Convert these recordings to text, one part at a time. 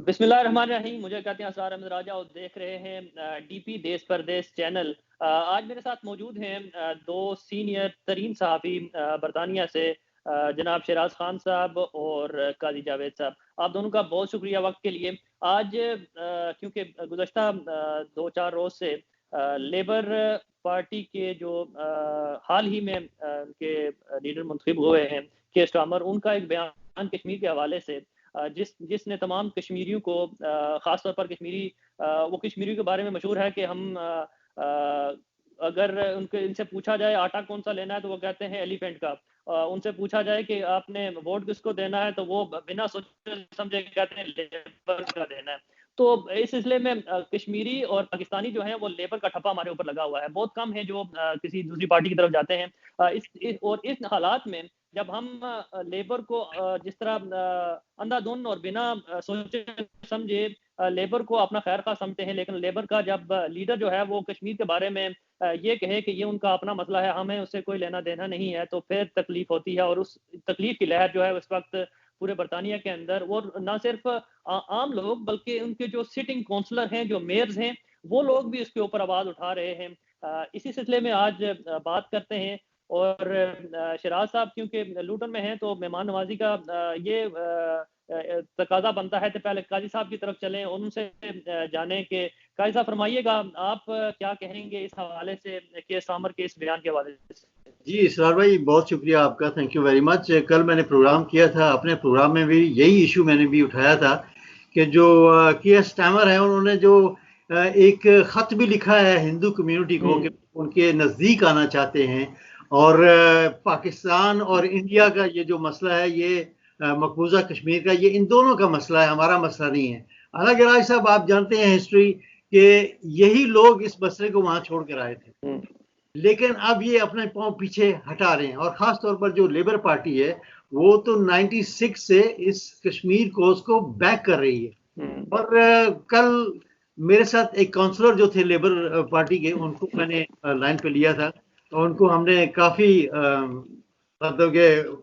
बिस्मिल्लाहिर्रहमानिर्रहीम। मुझे कहते हैं असरार अहमद राजा और देख रहे हैं डीपी देश परदेश चैनल। आज मेरे साथ मौजूद हैं दो सीनियर तरीन सहाफ़ी बरतानिया से, जनाब शराज खान साहब और काजी जावेद साहब। आप दोनों का बहुत शुक्रिया वक्त के लिए। आज क्योंकि गुज़श्ता 2-4 रोज़ से लेबर पार्टी के जो हाल ही में उनके लीडर मुंतखब हुए हैं केयर स्टार्मर, उनका एक बयान कश्मीर के हवाले से जिसने तमाम कश्मीरियों को ख़ास तौर पर वो कश्मीरियों के बारे में मशहूर है कि हम अगर इनसे पूछा जाए आटा कौन सा लेना है तो वो कहते हैं एलिफेंट का। उनसे पूछा जाए कि आपने वोट किसको देना है तो वो बिना सोचे समझे कहते हैं लेबर का देना है। तो इस सिलसिले में कश्मीरी और पाकिस्तानी जो है वो लेबर का ठप्पा हमारे ऊपर लगा हुआ है। बहुत कम है जो किसी दूसरी पार्टी की तरफ जाते हैं। इस हालात में जब हम लेबर को जिस तरह अंधाधुंध और बिना सोचे समझे लेबर को अपना खैर खा समझते हैं, लेकिन लेबर का जब लीडर जो है वो कश्मीर के बारे में ये कहे कि ये उनका अपना मसला है, हमें उससे कोई लेना देना नहीं है, तो फिर तकलीफ होती है। और उस तकलीफ की लहर जो है इस वक्त पूरे बरतानिया के अंदर, वो ना सिर्फ आम लोग बल्कि उनके जो सिटिंग काउंसलर हैं, जो मेयर्स हैं, वो लोग भी इसके ऊपर आवाज उठा रहे हैं। इसी सिलसिले में आज बात करते हैं। और शराज साहब क्योंकि लूटन में हैं तो मेहमान नवाजी का ये तकाजा बनता है। तो पहले काजी साहब की तरफ चलें और उनसे जानें कि काजी साहब फरमाइएगा, आप क्या कहेंगे इस हवाले से, केयर स्टार्मर के इस बयान के हवाले से। जी इसरार भाई, बहुत शुक्रिया आपका, थैंक यू वेरी मच। कल मैंने प्रोग्राम किया था, अपने प्रोग्राम में भी यही इशू मैंने भी उठाया था कि जो केयर स्टार्मर है उन्होंने जो एक ख़त भी लिखा है हिंदू कम्युनिटी को कि उनके नज़दीक आना चाहते हैं। और पाकिस्तान और इंडिया का ये जो मसला है, ये मकबूजा कश्मीर का, ये इन दोनों का मसला है, हमारा मसला नहीं है। हालांकि राज साहब, आप जानते हैं हिस्ट्री कि यही लोग इस मसले को वहाँ छोड़ कर आए थे, लेकिन अब ये अपने पांव पीछे हटा रहे हैं। और ख़ास तौर पर जो लेबर पार्टी है वो तो 96 से इस कश्मीर कोर्स को बैक कर रही है। और कल मेरे साथ एक काउंसलर जो थे लेबर पार्टी के, उनको मैंने लाइन पे लिया था और उनको हमने काफ़ी मतलब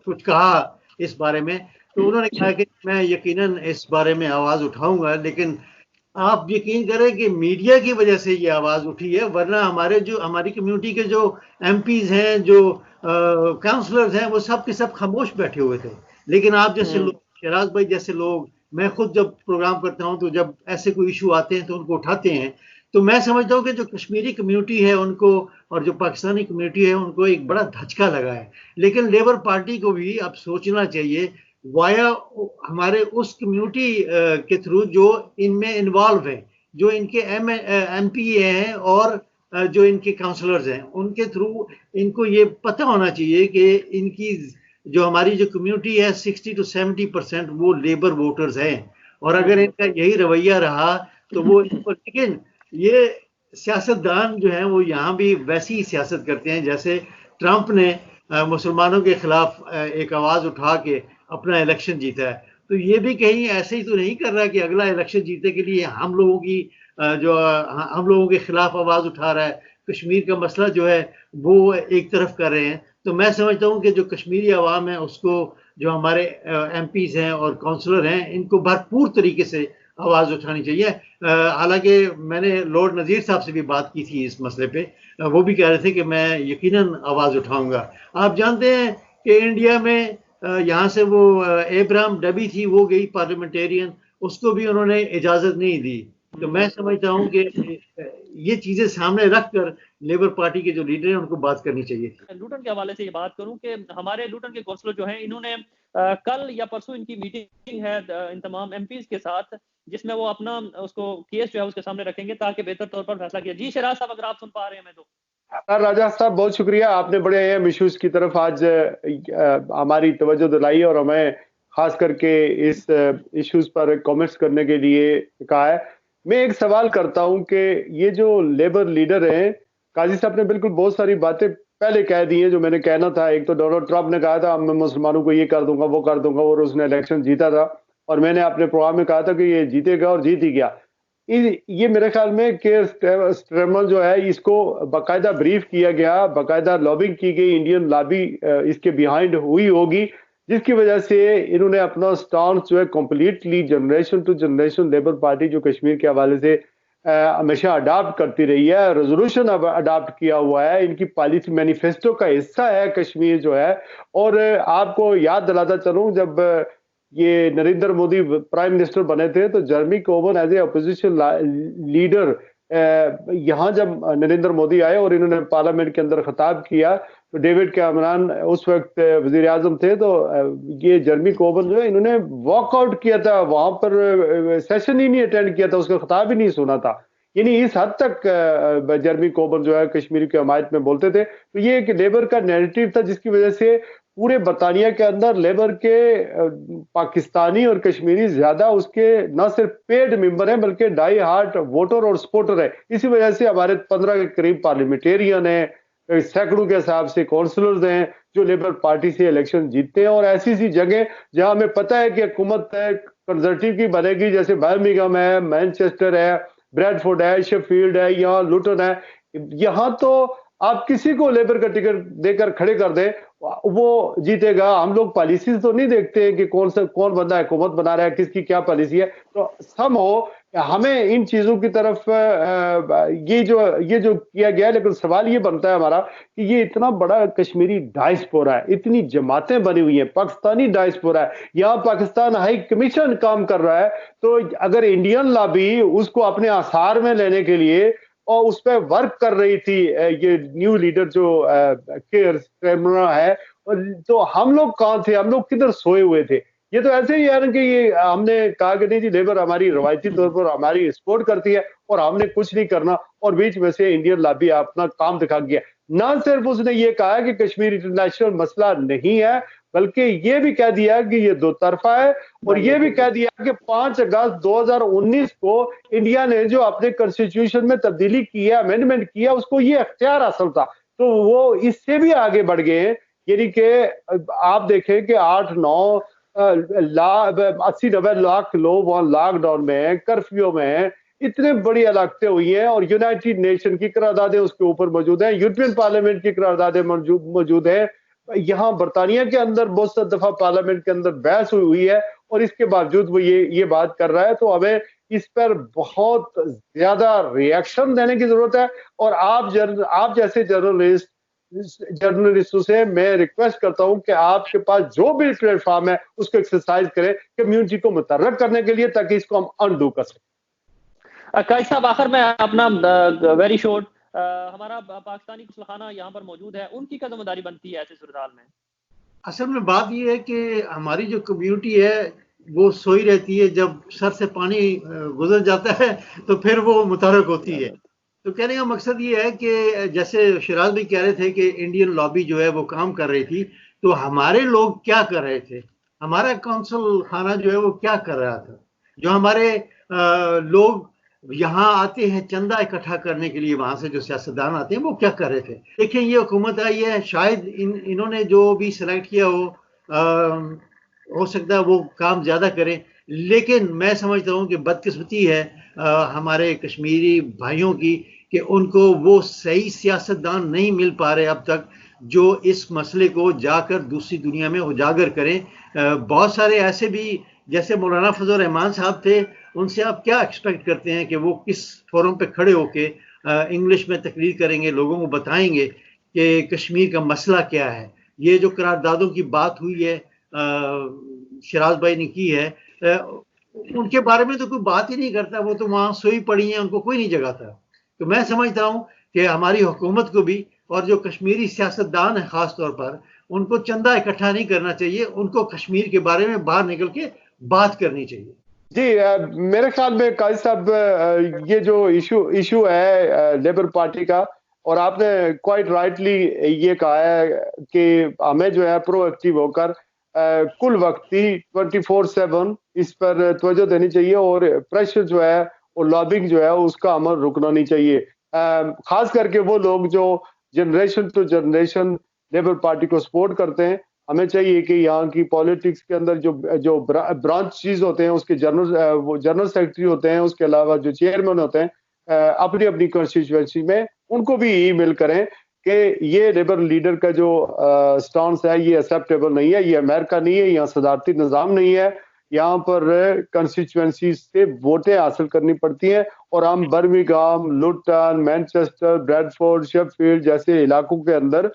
कुछ कहा इस बारे में। तो उन्होंने कहा कि मैं यकीनन इस बारे में आवाज़ उठाऊंगा, लेकिन आप यकीन करें कि मीडिया की वजह से ये आवाज़ उठी है, वरना हमारी कम्युनिटी के जो एमपीज हैं, जो काउंसलर्स हैं, वो सब के सब खामोश बैठे हुए थे। लेकिन आप जैसे लोग, शराज भाई जैसे लोग, मैं खुद जब प्रोग्राम करता हूं तो जब ऐसे कोई इशू आते हैं तो उनको उठाते हैं। तो मैं समझता हूं कि जो कश्मीरी कम्युनिटी है उनको और जो पाकिस्तानी कम्युनिटी है उनको एक बड़ा धचका लगा है। लेकिन लेबर पार्टी को भी अब सोचना चाहिए वाया हमारे उस कम्युनिटी के थ्रू जो इनमें इन्वॉल्व है, जो इनके एमपी हैं और जो इनके काउंसलर्स हैं, उनके थ्रू इनको ये पता होना चाहिए कि इनकी जो हमारी जो कम्युनिटी है 60 to 70% वो लेबर वोटर्स हैं। और अगर इनका यही रवैया रहा तो वो लेकिन ये सियासतदान जो हैं वो यहाँ भी वैसी ही सियासत करते हैं जैसे ट्रंप ने मुसलमानों के खिलाफ एक आवाज़ उठा के अपना इलेक्शन जीता है। तो ये भी कहीं ऐसे ही तो नहीं कर रहा कि अगला इलेक्शन जीतने के लिए हम लोगों के खिलाफ आवाज़ उठा रहा है, कश्मीर का मसला जो है वो एक तरफ कर रहे हैं। तो मैं समझता हूँ कि जो कश्मीरी आवाम है उसको, जो हमारे एमपीज हैं और काउंसलर हैं, इनको भरपूर तरीके से आवाज़ उठानी चाहिए। हालांकि मैंने लॉर्ड नज़ीर साहब से भी बात की थी इस मसले पे, वो भी कह रहे थे कि मैं यकीनन आवाज़ उठाऊंगा। आप जानते हैं कि इंडिया में यहाँ से वो एब्राहम डबी थी, वो गई पार्लियामेंटेरियन, उसको भी उन्होंने इजाज़त नहीं दी। तो मैं समझता हूँ कि ये चीज़ें सामने रखकर लेबर पार्टी के जो लीडर हैं उनको बात करनी चाहिए। लूटन के हवाले से ये बात करूं कि हमारे लूटन के काउंसलर जो हैं, इन्होंने कल या परसों इनकी मीटिंग है इन तमाम एमपीज के साथ, जिसमें वो अपना उसको केस जो है उसके सामने रखेंगे ताकि बेहतर तौर पर फैसला किया। जी शराज साहब, अगर आप सुन पा रहे हैं मैं तो। राजा साहब बहुत शुक्रिया, आपने बड़े अहम इश्यूज की तरफ आज हमारी तवज्जो दिलाई और हमें खास करके इस इश्यूज पर कमेंट्स करने के लिए कहा है। मैं एक सवाल करता हूं कि ये जो लेबर लीडर हैं, काजी साहब ने बिल्कुल बहुत सारी बातें पहले कह दी हैं जो मैंने कहना था। एक तो डोनाल्ड ट्रंप ने कहा था मैं मुसलमानों को ये कर दूंगा वो कर दूंगा, और उसने इलेक्शन जीता था, और मैंने अपने प्रोग्राम में कहा था कि ये जीतेगा और जीत ही गया। ये मेरे ख्याल में केयर स्टार्मर जो है, इसको बाकायदा ब्रीफ किया गया, बाकायदा लॉबिंग की गई, इंडियन लॉबी इसके बिहाइंड हुई होगी, जिसकी वजह से इन्होंने अपना स्टांस जो है completely generation to generation labour party जो कश्मीर के हवाले से हमेशा अडॉप्ट करती रही है, रेजोल्यूशन अब अडॉप्ट किया हुआ है, इनकी पॉलिसी मैनिफेस्टो का हिस्सा है कश्मीर जो है। और आपको याद दिलाता चलूं, जब ये नरेंद्र मोदी प्राइम मिनिस्टर बने थे तो Jeremy Corbyn as a opposition leader यहाँ जब नरेंद्र मोदी आए और इन्होंने पार्लियामेंट के अंदर खिताब किया तो डेविड कैमरन उस वक्त वजीर आजम थे, तो ये जर्मी कोर्बिन जो है इन्होंने वॉकआउट किया था, वहां पर सेशन ही नहीं अटेंड किया था, उसका खिताब ही नहीं सुना था। यानी इस हद तक जर्मी कोर्बिन जो है कश्मीर की हमायत में बोलते थे। तो ये एक लेबर का नैरेटिव था जिसकी वजह से पूरे बरतानिया के अंदर लेबर के पाकिस्तानी और कश्मीरी ज्यादा उसके न सिर्फ पेड मेंबर हैं बल्कि डाई हार्ट वोटर और सपोर्टर है। इसी वजह से हमारे 15 के करीब पार्लियामेंटेरियन है, सैकड़ों के हिसाब से काउंसलर्स हैं जो लेबर पार्टी से इलेक्शन जीतते हैं। और ऐसी सी जगह जहां हमें पता है कि हुकूमत कंजर्वेटिव की बनेगी, जैसे बर्मिंघम है, मैनचेस्टर है, ब्रैडफोर्ड है, शेफील्ड है, यहाँ लुटन है, यहाँ तो आप किसी को लेबर का टिकट देकर खड़े कर दें वो जीतेगा। हम लोग पॉलिसीज तो नहीं देखते कि कौन बंदा हुकूमत बना रहा है, किसकी क्या पॉलिसी है। तो सम हो हमें इन चीजों की तरफ ये जो किया गया है। लेकिन सवाल ये बनता है हमारा कि ये इतना बड़ा कश्मीरी डायस्पोरा है, इतनी जमातें बनी हुई हैं, पाकिस्तानी डायस्पोरा है, यहाँ पाकिस्तान हाई कमीशन काम कर रहा है। तो अगर इंडियन लॉबी उसको अपने आसार में लेने के लिए और उस पर वर्क कर रही थी, ये न्यू लीडर जो केयर स्टेमरा है, तो हम लोग कहाँ थे, हम लोग किधर सोए हुए थे। ये तो ऐसे ही यार कि ये हमने कहा कि नहीं जी लेबर हमारी रवायती तौर पर हमारी सपोर्ट करती है और हमने कुछ नहीं करना, और बीच में से इंडियन लॉबी अपना काम दिखा गया। ना सिर्फ उसने ये कहा कि कश्मीर इंटरनेशनल मसला नहीं है, बल्कि ये भी कह दिया कि ये दो तरफा है, और ये भी कह दिया कि 5 अगस्त 2019 को इंडिया ने जो अपने कॉन्स्टिट्यूशन में तब्दीली की है, अमेंडमेंट किया, उसको ये अख्तियार हासिल था। तो वो इससे भी आगे बढ़ गए। यानी कि आप देखें कि 8-9 80-90 लाख लोग वहां लॉकडाउन में, कर्फ्यू में, इतने बड़ी हलाकतें हुई हैं, और यूनाइटेड नेशन की करारदादें उसके ऊपर मौजूद हैं, यूरोपियन पार्लियामेंट की करारदादें मौजूद है। यहाँ बरतानिया के अंदर बहुत सा दफा पार्लियामेंट के अंदर बहस हुई है, और इसके बावजूद वो ये बात कर रहा है। तो हमें इस पर बहुत ज्यादा रिएक्शन देने की जरूरत है। और आप जैसे जर्नलिस्टों से मैं रिक्वेस्ट करता हूं कि आपके पास जो भी प्लेटफॉर्म है उसको एक्सरसाइज करें कम्युनिटी को मुतर्रक करने के लिए, ताकि इसको हम अनडू कर सकें। कायद साहब, आखिर में अपना वेरी शॉर्ट, हमारा पाकिस्तानी गुस्लखाना यहाँ पर मौजूद है, उनकी क्या जिम्मेदारी बनती है ऐसे सूरत में? असल में बात यह है कि हमारी जो कम्युनिटी है वो सोई रहती है, जब सर से पानी गुजर जाता है तो फिर वो मुतहरक होती है। तो कहने का मकसद ये है कि जैसे शिराज भी कह रहे थे कि इंडियन लॉबी जो है वो काम कर रही थी, तो हमारे लोग क्या कर रहे थे, हमारा कौंसल खाना जो है वो क्या कर रहा था। जो हमारे लोग यहाँ आते हैं चंदा इकट्ठा करने के लिए, वहां से जो सियासतदान आते हैं वो क्या कर रहे थे। देखिए ये हुकूमत आई है, शायद इन्होंने जो भी सिलेक्ट किया हो सकता है वो काम ज्यादा करें, लेकिन मैं समझता हूँ कि बदकिस्मती है हमारे कश्मीरी भाइयों की कि उनको वो सही सियासतदान नहीं मिल पा रहे अब तक जो इस मसले को जाकर दूसरी दुनिया में उजागर करें। बहुत सारे ऐसे भी जैसे मौलाना फजल रहमान साहब थे, उनसे आप क्या एक्सपेक्ट करते हैं कि वो किस फोरम पे खड़े होके इंग्लिश में तकरीर करेंगे, लोगों को बताएंगे कि कश्मीर का मसला क्या है। ये जो करारदादों की बात हुई है शिराज भाई ने की है, उनके बारे में तो कोई बात ही नहीं करता, वो तो वहां सोई पड़ी हैं, उनको कोई नहीं जगाता। तो मैं समझता हूं कि हमारी हुकूमत को भी और जो कश्मीरी सियासतदान है खास तौर पर, उनको चंदा इकट्ठा नहीं करना चाहिए, उनको कश्मीर के बारे में बाहर निकल के बात करनी चाहिए। जी मेरे ख्याल में काजी साहब ये जो इशू है लेबर पार्टी का, और आपने क्वाइट राइटली ये कहा है कि हमें जो है प्रोएक्टिव होकर कुल वक्ती 24/7 इस पर तवज्जो देनी चाहिए, और प्रेशर जो है और लॉबिंग जो है उसका अमल रुकना नहीं चाहिए। खास करके वो लोग जो generation to generation labour party को सपोर्ट करते हैं, हमें चाहिए कि यहाँ की पॉलिटिक्स के अंदर जो ब्रांचेस होते हैं उसके जनरल सेक्रेटरी होते हैं, उसके अलावा जो चेयरमैन होते हैं अपनी अपनी कॉन्स्टिट्यूएंसी में, उनको भी ईमेल करें कि ये लेबर लीडर का जो स्टांस है ये एक्सेप्टेबल नहीं है, ये अमेरिका नहीं है, यहाँ सदारती निज़ाम नहीं है, यहाँ पर कंस्टिट्यूएंसी से वोटें हासिल करनी पड़ती हैं और हम बर्मिंघम, लुटन, मैनचेस्टर, ब्रैडफोर्ड, शेफील्ड जैसे इलाकों के अंदर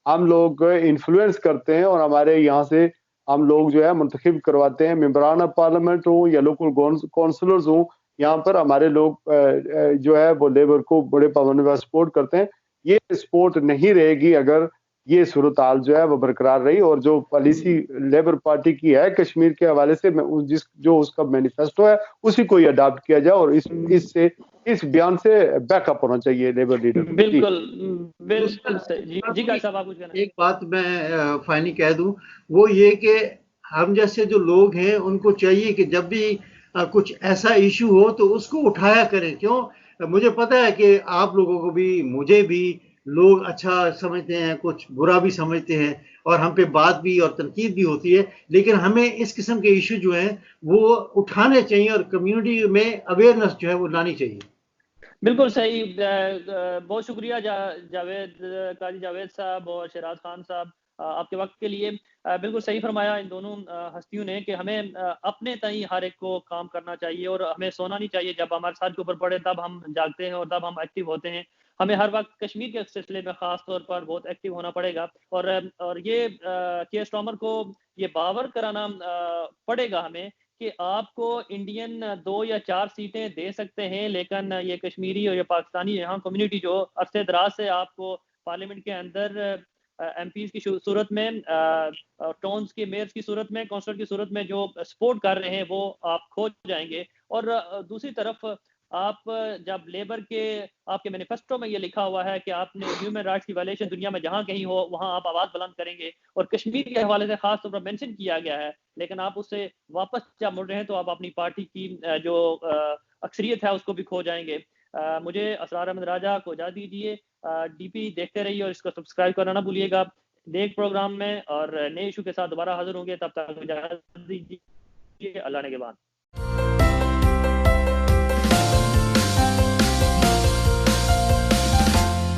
हम लोग इन्फ्लुएंस करते हैं और हमारे यहाँ से हम लोग जो है मुंतखब करवाते हैं, मेंबरान ऑफ पार्लियामेंट हो या लोकल काउंसलर्स हो, यहाँ पर हमारे लोग जो है वो लेबर को बड़े पैमाने पर सपोर्ट करते हैं। ये सपोर्ट नहीं रहेगी अगर ये सूरत हाल जो है वो बरकरार रही और जो पॉलिसी लेबर पार्टी की है कश्मीर के हवाले से जो उसका मैनिफेस्टो है उसी को ही अडॉप्ट किया जाए और इस बयान से बैकअप होना चाहिए लेबर लीडर। बिल्कुल बिल्कुल सही जी का साहब, आप कुछ कहना? एक बात मैं फाइनली कह दूं, वो ये कि हम जैसे जो लोग हैं उनको चाहिए कि जब भी कुछ ऐसा इशू हो तो उसको उठाया करें। क्यों? मुझे पता है कि आप लोगों को भी, मुझे भी लोग अच्छा समझते हैं, कुछ बुरा भी समझते हैं और हम पे बात भी और तनकीद भी होती है, लेकिन हमें इस किस्म के इशू जो हैं वो उठाने चाहिए और कम्युनिटी में अवेयरनेस जो है वो लानी चाहिए। बिल्कुल सही। बहुत शुक्रिया जावेद काजी जावेद साहब और शहराज खान साहब, आपके वक्त के लिए। बिल्कुल सही फरमाया इन दोनों हस्तियों ने कि हमें अपने तई हर एक को काम करना चाहिए और हमें सोना नहीं चाहिए। जब हमारे साथ के ऊपर पड़े तब हम जागते हैं और तब हम एक्टिव होते हैं। हमें हर वक्त कश्मीर के सिलसिले में खास तौर पर बहुत एक्टिव होना पड़ेगा और ये केयर स्टार्मर को ये बावर कराना पड़ेगा हमें कि आपको इंडियन 2 या 4 सीटें दे सकते हैं, लेकिन ये कश्मीरी और ये पाकिस्तानी यहाँ कम्युनिटी जो अरसे दराज से आपको पार्लियामेंट के अंदर एमपीज की सूरत में, टाउन्स के मेयर्स की सूरत में, काउंसलर की सूरत में जो सपोर्ट कर रहे हैं वो आप खो जाएंगे। और दूसरी तरफ आप जब लेबर के आपके मैनिफेस्टो में ये लिखा हुआ है कि आपने ह्यूमन राइट्स की वायलेशन दुनिया में जहां कहीं हो वहां आप आवाज बुलंद करेंगे और कश्मीर के हवाले से खास तौर पर मेंशन किया गया है, लेकिन आप उससे वापस जब मुड़ रहे हैं तो आप अपनी पार्टी की जो अक्सरियत है उसको भी खो जाएंगे। मुझे असरार अहमद राजा को इजाजत दीजिए। डीपी देखते रहिए और इसको सब्सक्राइब करना ना भूलिएगा। नेक प्रोग्राम में और नए इशू के साथ दोबारा हाजिर होंगे, तब तक इजाजत दीजिए। अल्लाह ने के बाद।